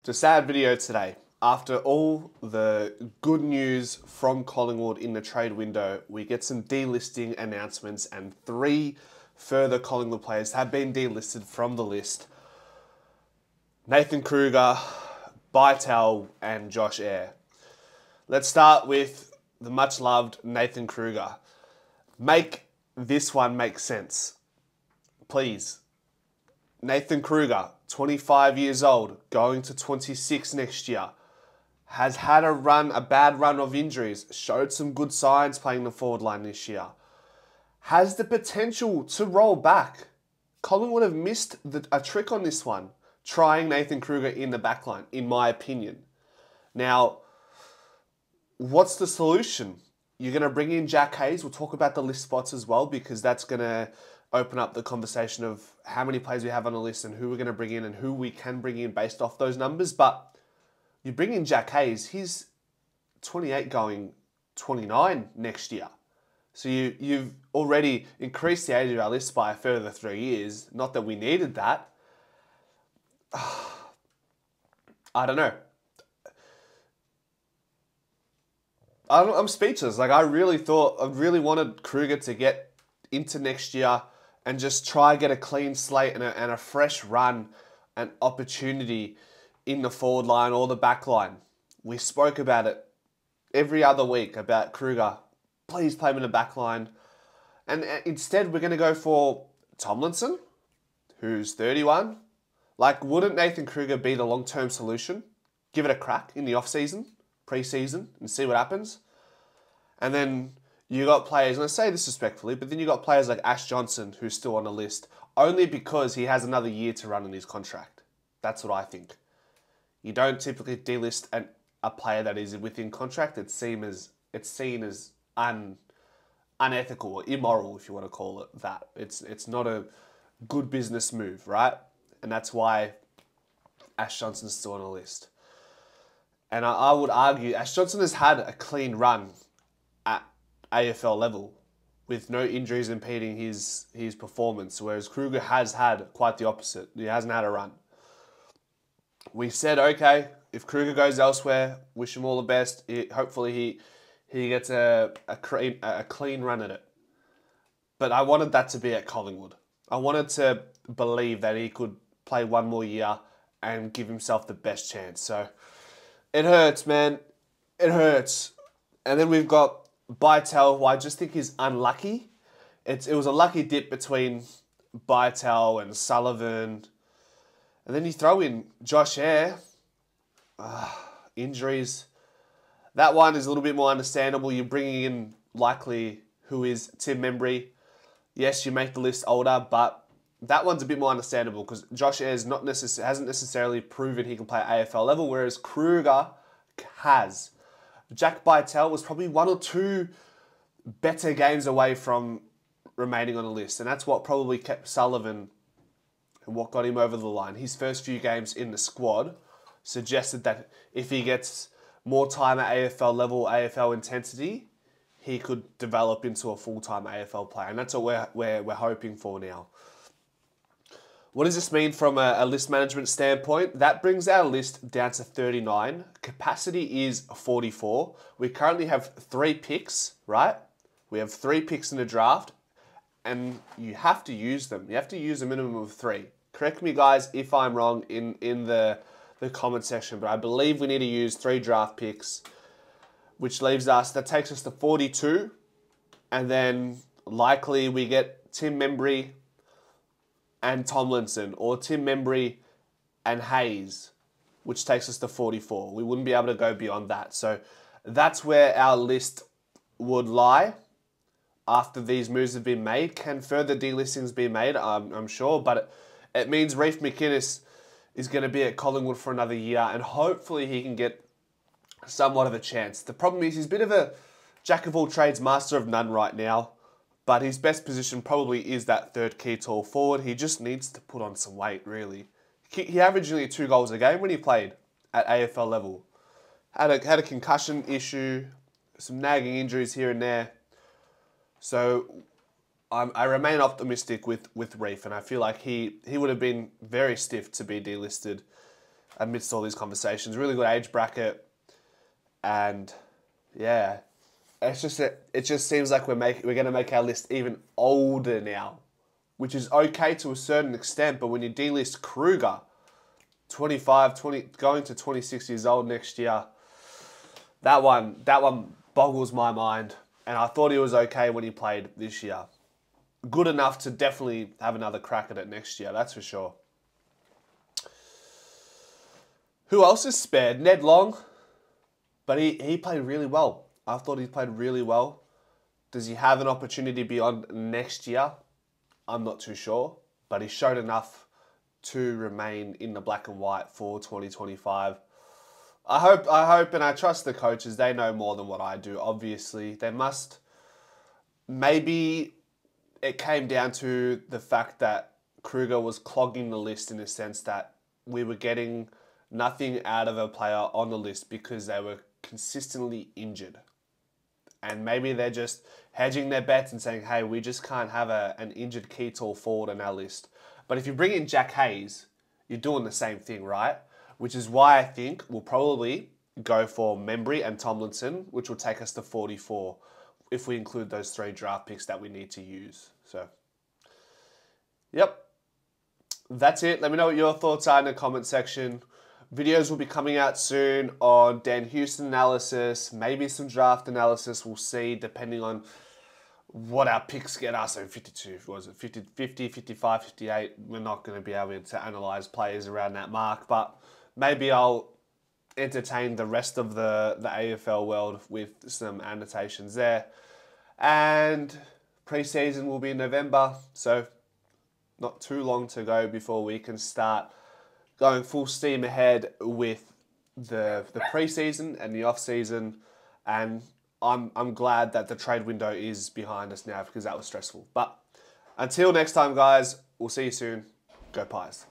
It's a sad video today. After all the good news from Collingwood in the trade window, we get some delisting announcements and 3 further Collingwood players have been delisted from the list. Nathan Kruger, Bytel and Josh Eyre. Let's start with the much loved Nathan Kruger. Make this one make sense. Please. Nathan Kruger, 25 years old, going to 26 next year, has had a bad run of injuries, showed some good signs playing the forward line this year, has the potential to roll back. Collingwood have missed a trick on this one, trying Nathan Kruger in the back line, in my opinion. Now, what's the solution? You're going to bring in Jack Hayes. We'll talk about the list spots as well, because that's going to open up the conversation of how many players we have on the list and who we're going to bring in and who we can bring in based off those numbers. But you bring in Jack Hayes, he's 28 going 29 next year. So you've already increased the age of our list by a further 3 years. Not that we needed that. I don't know. I'm speechless. Like, I really wanted Kruger to get into next year and just try get a clean slate and a fresh run and opportunity in the forward line or the back line. We spoke about it every other week about Kruger. Please play him in the back line. And instead, we're going to go for Tomlinson, who's 31. Like, wouldn't Nathan Kruger be the long-term solution? Give it a crack in the off-season, pre-season, and see what happens. And then you got players, and I say this respectfully, but then you got players like Ash Johnson, who's still on the list, only because he has another year to run in his contract. That's what I think. You don't typically delist a player that is within contract. It's seen as unethical or immoral, if you want to call it that. It's not a good business move, right? And that's why Ash Johnson's still on the list. And I would argue Ash Johnson has had a clean run at AFL level with no injuries impeding his performance, whereas Kruger has had quite the opposite. He hasn't had a run. We said, okay, if Kruger goes elsewhere, wish him all the best. Hopefully he gets a clean run at it. But I wanted that to be at Collingwood. I wanted to believe that he could play one more year and give himself the best chance. So it hurts, man. It hurts. And then we've got Bytel, who I just think is unlucky. It was a lucky dip between Bytel and Sullivan. And then you throw in Josh Eyre. Injuries. That one is a little bit more understandable. You're bringing in likely who is Tim Membry. Yes, you make the list older, but that one's a bit more understandable because Josh Eyre hasn't necessarily proven he can play at AFL level, whereas Kruger has. Jack Bytel was probably 1 or 2 better games away from remaining on the list, and that's what probably kept Sullivan and what got him over the line. His first few games in the squad suggested that if he gets more time at AFL level, AFL intensity, he could develop into a full-time AFL player, and that's what we're hoping for now. What does this mean from a list management standpoint? That brings our list down to 39. Capacity is 44. We currently have 3 picks, right? We have 3 picks in the draft, and you have to use them. You have to use a minimum of 3. Correct me, guys, if I'm wrong in the comment section, but I believe we need to use 3 draft picks, which leaves us, that takes us to 42, and then likely we get Tim Membry and Tomlinson, or Tim Membry and Hayes, which takes us to 44. We wouldn't be able to go beyond that. So that's where our list would lie after these moves have been made. Can further delistings be made? I'm sure, but it means Reef McInnes is going to be at Collingwood for another year, and hopefully he can get somewhat of a chance. The problem is he's a bit of a jack of all trades, master of none right now. But his best position probably is that third key tall forward. He just needs to put on some weight, really. He averaged nearly 2 goals a game when he played at AFL level. Had a concussion issue, some nagging injuries here and there. So I remain optimistic with Reef, and I feel like he would have been very stiff to be delisted amidst all these conversations. Really good age bracket. And yeah, it just seems like we're going to make our list even older now, which is okay to a certain extent. But when you delist Kruger, 25, 20, going to 26 years old next year, that one boggles my mind. And I thought he was okay when he played this year. Good enough to definitely have another crack at it next year, that's for sure. Who else is spared? Ned Long. But he played really well. I thought he played really well. Does he have an opportunity beyond next year? I'm not too sure. But he showed enough to remain in the black and white for 2025. I hope and I trust the coaches. They know more than what I do, obviously. They must. Maybe it came down to the fact that Kruger was clogging the list in the sense that we were getting nothing out of a player on the list because they were consistently injured. And maybe they're just hedging their bets and saying, hey, we just can't have an injured key tall forward on our list. But if you bring in Jack Hayes, you're doing the same thing, right? Which is why I think we'll probably go for Membry and Tomlinson, which will take us to 44 if we include those 3 draft picks that we need to use. So, yep. That's it. Let me know what your thoughts are in the comment section. Videos will be coming out soon on Dan Houston analysis, maybe some draft analysis. We'll see, depending on what our picks get us. So 52, was it 50, 55, 58? We're not going to be able to analyse players around that mark, but maybe I'll entertain the rest of the AFL world with some annotations there. And pre-season will be in November, so not too long to go before we can start going full steam ahead with the pre-season and the off-season. And I'm glad that the trade window is behind us now because that was stressful. But until next time, guys, we'll see you soon. Go Pies.